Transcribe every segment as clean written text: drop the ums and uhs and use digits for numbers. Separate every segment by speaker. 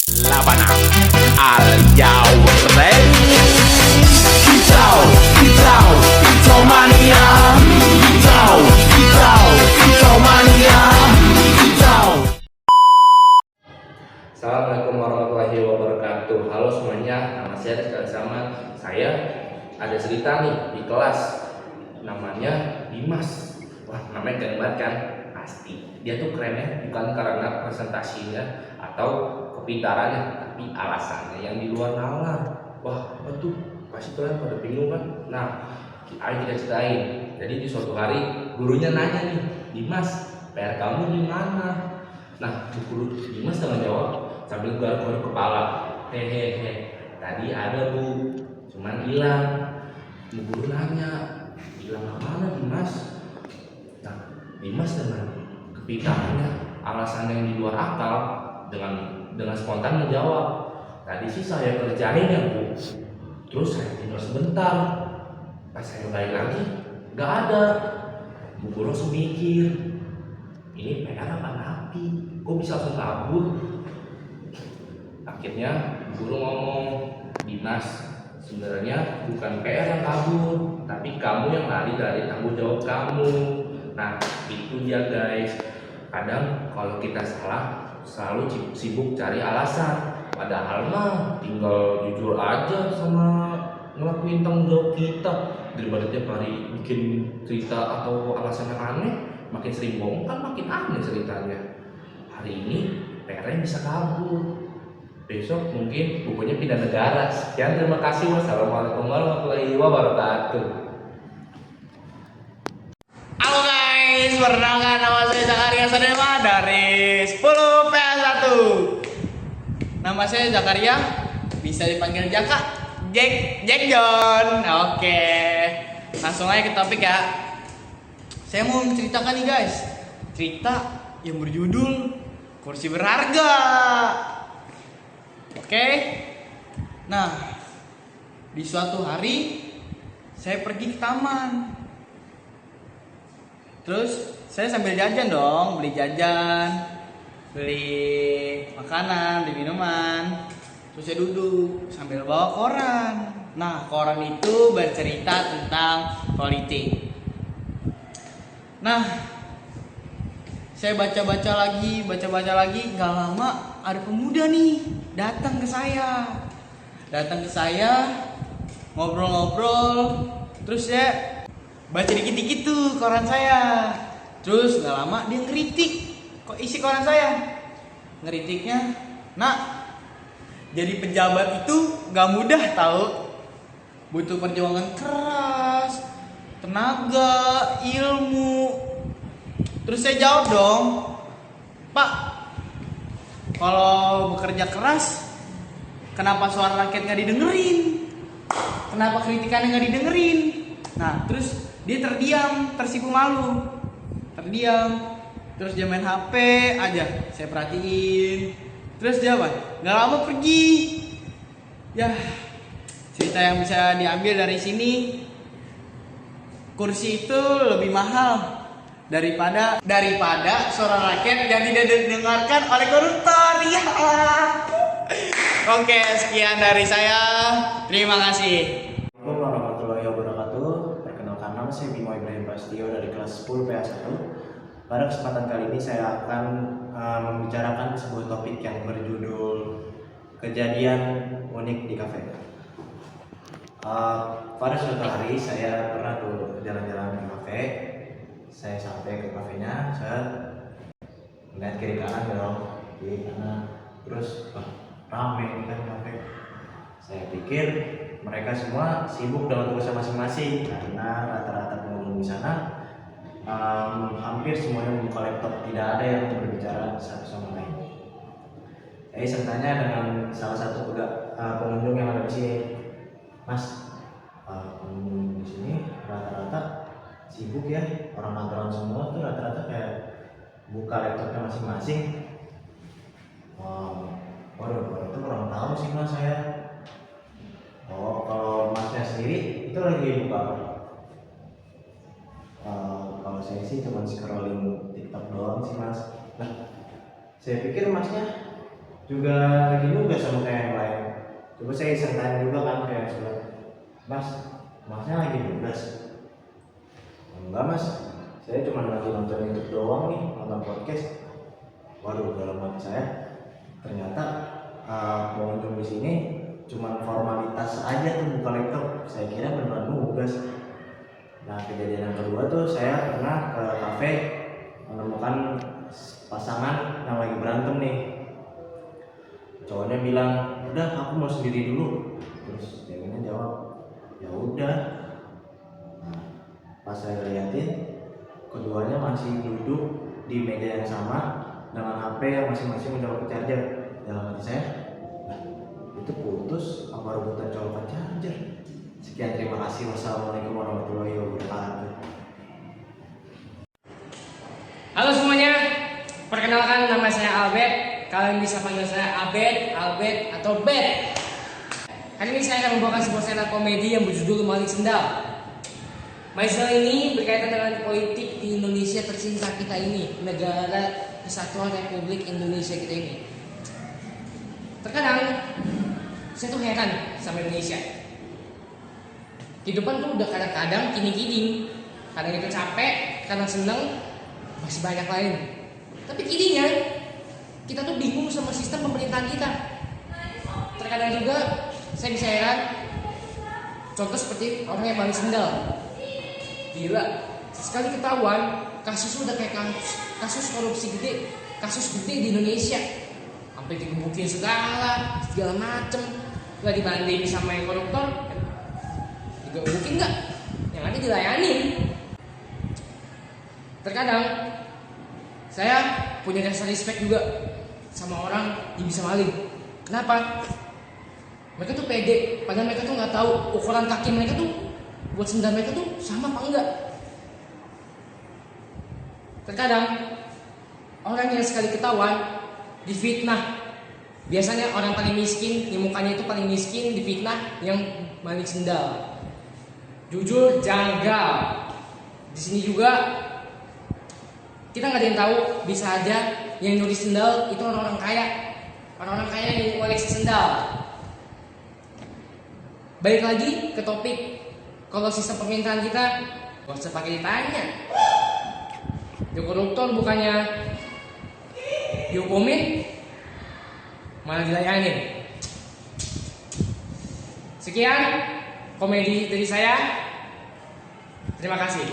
Speaker 1: Labana al Yaure. Kicau, kicau, kicau mania. Kicau, kicau, kicau mania. Kicau.
Speaker 2: Assalamualaikum warahmatullahi wabarakatuh. Halo semuanya, nama saya Rizky Sama. Saya ada cerita nih di kelas, namanya Dimas. Wah, namanya keren banget kan? Pasti. Dia tuh kerennya bukan karena presentasinya atau kepintarannya, tapi alasannya yang di luar nalar. Wah, apa tuh? Pasti kalian pada bingung kan? Nah, ayo kita ceritain. Jadi di suatu hari gurunya nanya nih, Dimas, PR kamu di mana? Nah, guru Dimas dengan jawab sambil garuk-garuk kepala, hehehe, tadi ada bu, cuman hilang. Bu guru nanya, hilang mana Dimas? Nah, Dimas dengan kepintarannya, alasan yang di luar akal, dengan spontan menjawab, tadi sih saya kerjain ya bu, terus saya tinggal sebentar, pas saya balik lagi nggak ada. Bu guru langsung mikir, ini PR apa napi? Kok bisa langsung kabur? Akhirnya guru ngomong, Dimas, sebenarnya bukan PR yang kabur, tapi kamu yang lari dari tanggung jawab kamu. Nah, itu dia guys. Kadang kalau kita salah, selalu sibuk cari alasan. Padahal mah tinggal jujur aja sama ngelakuin tanggung jawab kita. Daripada tiap hari bikin cerita atau alasan yang aneh, makin sering bohong kan makin aneh ceritanya. Hari ini PR-nya bisa kabur, besok mungkin bukunya pindah negara. Sekian, terima kasih. Wassalamualaikum warahmatullahi wabarakatuh.
Speaker 3: Halo guys, perkenalkan nama saya Zakaria Sadema dari 10 PS1. Nama saya Zakaria, bisa dipanggil Jaka, Jack John. Oke, langsung aja ke topik ya. Saya mau menceritakan nih guys, cerita yang berjudul Kursi Berharga. Oke, nah di suatu hari saya pergi ke taman. Terus saya sambil jajan dong, beli jajan, beli makanan, beli minuman. Terus saya duduk sambil bawa koran. Nah, koran itu bercerita tentang politik. Nah, saya baca-baca lagi, gak lama ada pemuda nih datang ke saya, ngobrol-ngobrol, terus ya baca dikit-dikit tuh koran saya. Terus gak lama dia ngeritik kok isi koran saya. Ngeritiknya, nak, jadi pejabat itu gak mudah tahu, butuh perjuangan keras, tenaga, ilmu. Terus saya jawab dong, Pak, kalau bekerja keras, kenapa suara rakyat gak didengerin? Kenapa kritikannya gak didengerin? Nah, terus dia terdiam, tersipu malu, terdiam. Terus dia main HP aja, saya perhatiin. Terus dia apa? Gak lama pergi. Ya, cerita yang bisa diambil dari sini, kursi itu lebih mahal daripada suara rakyat yang tidak didengarkan oleh koruptor. Ya. Oke, sekian dari saya. Terima kasih.
Speaker 4: Assalamualaikum warahmatullahi wabarakatuh. Perkenalkan, nama saya Bimo Ibrahim Prasetyo dari kelas 10 PA1. Pada kesempatan kali ini saya akan membicarakan sebuah topik yang berjudul kejadian unik di kafe. Pada suatu hari saya pernah tuh jalan-jalan di kafe. Saya sampai ke kafenya, saya melihat kiri kanan, terus rame nih kan kafe. Saya pikir mereka semua sibuk dengan tugasnya masing-masing karena rata-rata pengunjung di sana hampir semuanya membuka laptop, tidak ada yang berbicara satu sama lain. Saya tanya dengan salah satu pengunjung yang ada di sini, Mas, pengunjung di sini rata-rata sibuk ya, orang kantoran semua tuh rata-rata kayak buka laptopnya masing-masing. Waduh, itu kurang tahu sih mas saya. Kalau masnya sendiri itu lagi buka apa? Kalau saya sih cuma scrolling TikTok doang sih mas. Nah, saya pikir masnya juga lagi nugas sama kayak yang lain. Coba saya iseng tanya juga kan kayak sebelah, Mas, masnya lagi nugas? Enggak mas, saya cuma lagi nonton YouTube doang nih, nonton podcast. Waduh, dalam hati saya ternyata pengunjung di sini cuma formalitas aja tuh buka laptop. Saya kira beneran nugas. Nah, kejadian yang kedua tuh saya pernah ke kafe menemukan pasangan yang lagi berantem nih. Cowoknya bilang, udah aku mau sendiri dulu. Terus ceweknya jawab, ya udah. Nah, pas saya liatin, keduanya masih duduk di meja yang sama dengan HP yang masing-masing udah pakai charger. Dalam hati saya, nah, itu putus apa rebutan colokan charger? Sekian, terima kasih. Wassalamualaikum warahmatullahi wabarakatuh.
Speaker 5: Halo semuanya, perkenalkan nama saya Albert. Kalian bisa panggil saya Abed, Albert, atau Bet. Kali ini saya akan membawakan sebuah stand up komedi yang berjudul Maling Sendal. Maling Sendal ini berkaitan dengan politik di Indonesia tercinta kita ini, negara Kesatuan Republik Indonesia kita ini. Terkadang saya tuh heran sama Indonesia. Kehidupan tuh udah kadang-kadang kini-kini, kadang itu capek, kadang seneng, masih banyak lain. Tapi kininya kita tuh bingung sama sistem pemerintahan kita. Terkadang juga saya bisa heran, contoh seperti orang yang maling sendal. Gila, sekali ketahuan kasus udah kayak kasus korupsi gede, kasus gede di Indonesia, sampai digebukin segala macem. Gak dibanding sama yang koruptor, digebukin nggak? Yang ada dilayanin. Terkadang saya punya rasa respect juga sama orang yang bisa maling. Kenapa? Mereka tuh pede, padahal mereka tuh nggak tahu ukuran kaki mereka tuh buat sendal mereka tuh sama apa enggak. Terkadang orang yang sekali ketahuan difitnah. Biasanya orang paling miskin, yang mukanya itu paling miskin, difitnah yang maling sendal. Jujur janggal. Di sini juga kita nggak ada yang tahu, bisa aja yang nyuri sendal itu orang-orang kaya, orang-orang kaya yang koleksi sendal. Balik lagi ke topik, kalau sistem pemerintahan kita gak usah pakai ditanya. Di koruptor bukannya dihukumin, malah dilayanin. Sekian komedi dari saya. Terima kasih.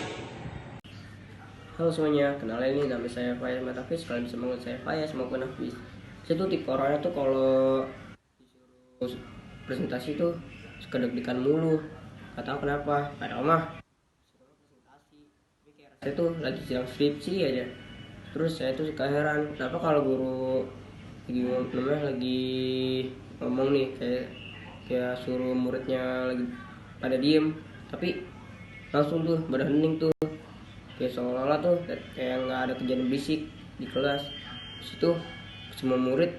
Speaker 6: Halo semuanya, kenalin ini nama saya Fayaz Matafis. Kalian bisa manggil saya Fayaz maupun Hafiz. Saya tuh tipe orangnya tuh kalau disuruh presentasi tuh suka deg-degan mulu. Gak tau kenapa, padahal mah presentasi, tapi kayak rasanya tuh lagi sidang skripsi aja. Terus saya tuh suka heran, kenapa kalau guru lagi ngomong nih kayak suruh muridnya lagi pada diem, tapi langsung tuh pada hening tuh, kayak seolah-olah tuh kayak nggak ada kejadian berisik di kelas. Situ semua murid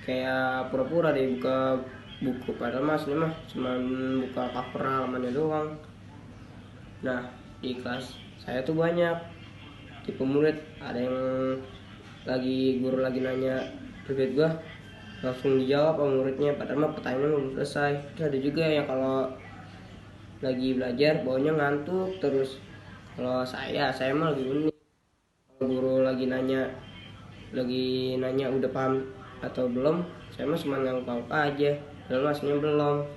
Speaker 6: kayak pura-pura deh buka buku, padahal mas ini mah cuma buka cover halamannya doang. Nah, di kelas saya tuh banyak tipe murid, ada yang guru lagi nanya terkait gua langsung dijawab sama muridnya, padahal mah pertanyaannya belum selesai. Terus ada juga yang kalau lagi belajar bawanya ngantuk terus. Kalau saya mah lagi unik. Kalau guru lagi nanya udah paham atau belum, saya mah cuma ngangguk aja, padahal masnya belum.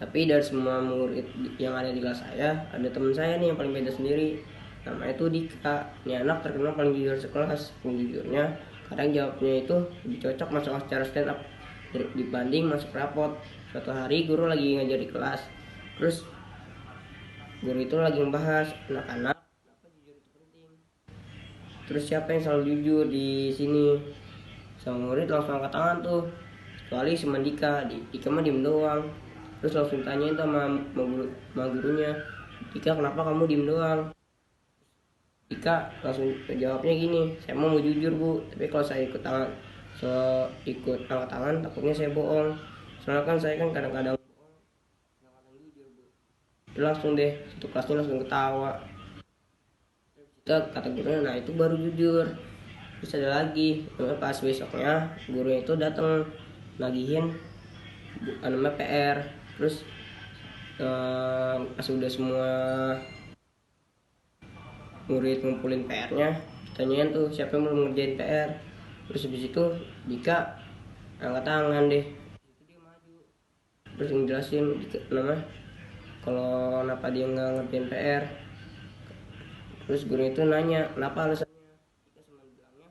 Speaker 6: Tapi dari semua murid yang ada di kelas saya, ada teman saya nih yang paling beda sendiri. Namanya itu Dika. Ini anak terkenal paling jujur sekelas. Jujurnya kadang jawabnya itu lebih cocok masuk acara stand up dibanding masuk rapot. Suatu hari guru lagi ngajar di kelas, terus guru itu lagi membahas anak-anak kenapa jujur itu penting. Terus siapa yang selalu jujur di sini? Sama murid langsung angkat tangan tuh, kecuali si Dika. Dika mah diem doang. Terus langsung tanyain sama gurunya, Dika kenapa kamu diem doang? Dika langsung jawabnya gini, saya mau jujur bu, tapi kalau saya ikut angkat tangan takutnya saya bohong. Soalnya kan saya kan kadang-kadang bohong, kadang-kadang jujur bu. Itu langsung deh, satu kelasnya langsung ketawa. Kita kata gurunya, nah itu baru jujur. Terus ada lagi, pas besoknya gurunya itu datang nagihin namanya PR. Terus pas udah semua murid ngumpulin PR-nya, tanyain tuh siapa yang belum ngerjain PR. Terus habis itu Dika angkat tangan deh, itu dia maju, terus ngejelasin namanya kalau kenapa dia nggak ngerjain PR. Terus guru itu nanya kenapa alasannya. Dika cuma bilangnya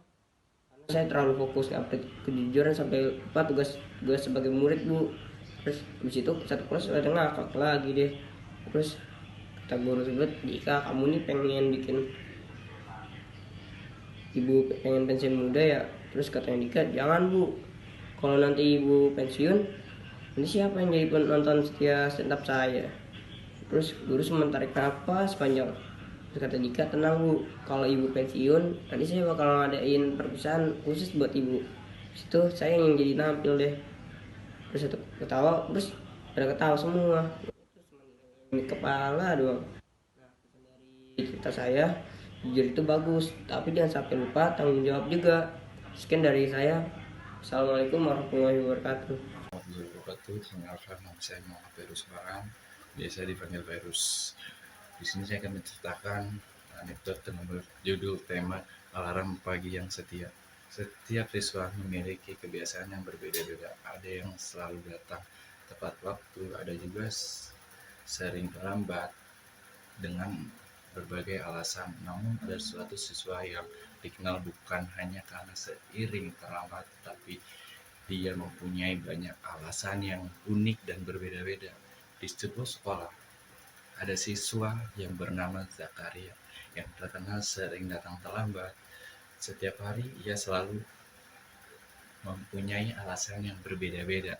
Speaker 6: karena saya terlalu fokus ngupdate kejujuran sampai lupa tugas sebagai murid bu. Terus habis itu satu kelas ada ngakak lagi deh. Terus kata guru tersebut, Dika kamu nih pengen bikin ibu pengen pensiun muda ya. Terus katanya Dika, jangan bu, kalau nanti ibu pensiun nanti siapa yang jadi penonton setia stand up saya. Terus guru cuma tarik nafas panjang. Terus kata Dika, tenang bu, kalau ibu pensiun nanti saya bakal ngadain perpisahan khusus buat ibu. Situ saya yang jadi nampil deh. Terus satu ketawa, terus pada ketawa semua. Ini kepala doang. Nah, dari cerita saya, jujur itu bagus, tapi jangan sampai lupa tanggung jawab juga. Sekian dari saya. Assalamualaikum warahmatullahi wabarakatuh.
Speaker 7: Warahmatullahi wabarakatuh. Perkenalkan, nama saya Muhammad Virus Barang, biasa dipanggil Virus. Di sini saya akan menceritakan anekdot dengan berjudul tema alarm pagi yang setia. Setiap siswa memiliki kebiasaan yang berbeda-beda. Ada yang selalu datang tepat waktu, ada juga sering terlambat dengan berbagai alasan. Namun ada suatu siswa yang dikenal bukan hanya karena seiring terlambat, tapi dia mempunyai banyak alasan yang unik dan berbeda-beda. Di sebuah sekolah, ada siswa yang bernama Zakaria yang terkenal sering datang terlambat. Setiap hari ia selalu mempunyai alasan yang berbeda-beda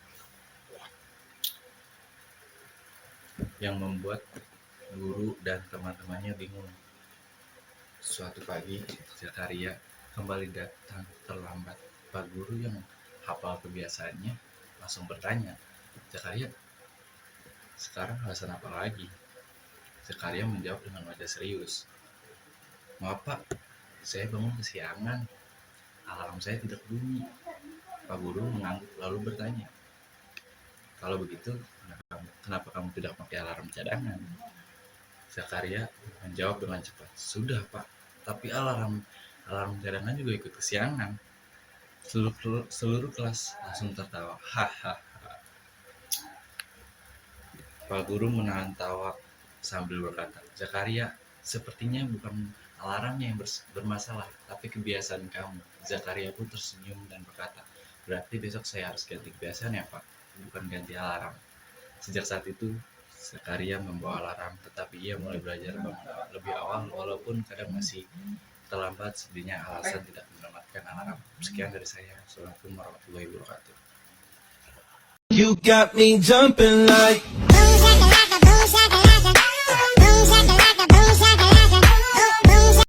Speaker 7: yang membuat guru dan teman-temannya bingung. Suatu pagi, Zakaria kembali datang terlambat. Pak guru yang hafal kebiasaannya langsung bertanya, Zakaria, sekarang alasan apa lagi? Zakaria menjawab dengan wajah serius, maaf pak, saya bangun kesiangan, alarm saya tidak bunyi. Pak guru mengangguk lalu bertanya, kalau begitu kenapa kamu tidak pakai alarm cadangan? Zakaria menjawab dengan cepat, sudah pak, tapi alarm cadangan juga ikut kesiangan. Seluruh kelas langsung tertawa. Hahaha. Pak guru menahan tawa sambil berkata, Zakaria, sepertinya bukan alarmnya yang bermasalah, tapi kebiasaan kamu. Zakaria pun tersenyum dan berkata, berarti besok saya harus ganti kebiasaan ya pak, bukan ganti alarm. Sejak saat itu, Zakaria membawa alarm, tetapi ia mulai belajar lebih awal, walaupun kadang masih terlambat. Sedihnya alasan tidak menyelamatkan alarm. Sekian dari saya. Assalamualaikum warahmatullahi wabarakatuh.
Speaker 1: You got me jumping like